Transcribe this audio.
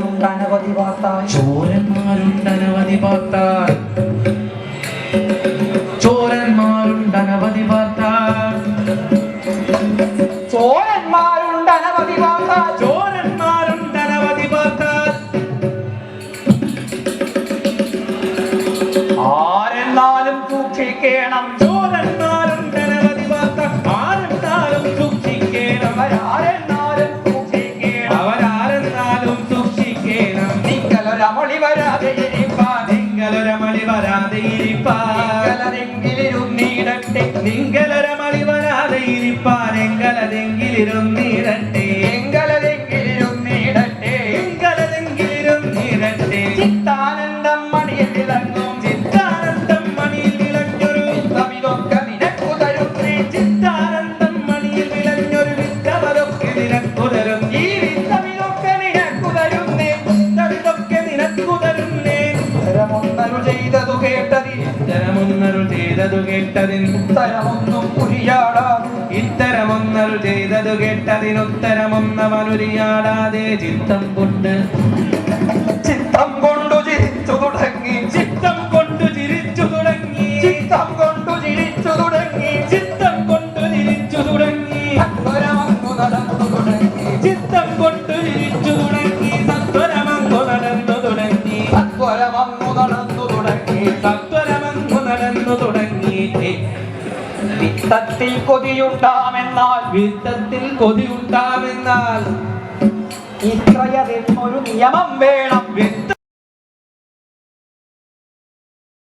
ചോരന്മാരുണ്ടനവധി പാർത്താൽ ചോരന്മാരുണ്ടനവധി പാർത്താൽ ചോരന്മാരുണ്ടനവധി പാർത്താൽ ചോരന്മാരുണ്ടനവധി പാർത്താൽ ചോരന്മാരുണ്ടനവധി പാർത്താൽ ആരെന്നാലും സൂക്ഷിക്കണം ചോരന്മാരുണ്ടനവധി പാർത്താൽ ആരെന്നാലും സൂക്ഷിക്കണം അവരാരെന്നാലും സൂക്ഷിക്കണം അവരാരെന്നാലും സൂക്ഷിക്കണം നിങ്ങളൊരമളി വരാതെ ഇരിപ്പാൻ നിങ്ങളൊരമളി വരാതെ ഇരിപ്പാൻ എങ്കലതെങ്കിലിരുന്നിടട്ടെ നിങ്ങളൊരമളി വരാതെ ഇരിപ്പാൻ എങ്കലതെങ്കിലിരുന്നിടട്ടെ എങ്കലതെങ്കിലിരുന്നിടട്ടെ എങ്കലതെങ്കിലിരുന്നിടട്ടെ ചിത്താനന്ദം മണിയിൽ വിളങ്ങും ചിത്താനന്ദം മണിയിൽ വിളഞ്ഞൊരു വിത്തമിതൊക്കെ നിനക്കു തരുന്നേ ചിത്താനന്ദം മണിയിൽ വിളഞ്ഞൊരു വിത്തമതൊക്കെ നിനക്കുതരും ഈ വിത്തമിതൊക്കെ നിനക്കു തരുന്നേ വിത്തമിതൊക്കെ നിനക്കുതരുന്നേ ഉത്തരമൊന്നരു ചെയ്തതു കേട്ടതിൽ ഇത്തരമൊന്നരു ചെയ്തതു കേട്ടതിന് ഉത്തരമൊന്നും പുരിയാടാതെ ഇത്തരമൊന്നരു ചെയ്തതു കേട്ടതിനുത്തരമൊന്നവനുരിയാടാതെ ചിത്തം കൊണ്ട് ചിരിച്ചു തുടങ്ങി ചിത്തം കൊണ്ടു ചിരിച്ചു തുടങ്ങി ചിത്തം കൊണ്ടു ചിരിച്ചു തുടങ്ങി ചിത്തം കൊണ്ടു ചിരിച്ചു തുടങ്ങി സത്വരമങ്ങു നടന്നു തുടങ്ങി ചിത്തം കൊണ്ടു ചിരിച്ചു തുടങ്ങി സത്വരമങ്ങു നടന്നു തുടങ്ങി സത്വരമങ്ങു നടന്നു തുടങ്ങി സത്വരമങ്ങു നടന്നു തുടങ്ങി വിത്തത്തിൽ കൊതിയുണ്ടാമെന്നാൽ വിത്തത്തിൽ കൊതിയുണ്ടാമെന്നാൽ ഇത്രയതെന്നൊരു നിയമം വേണം വിത്ത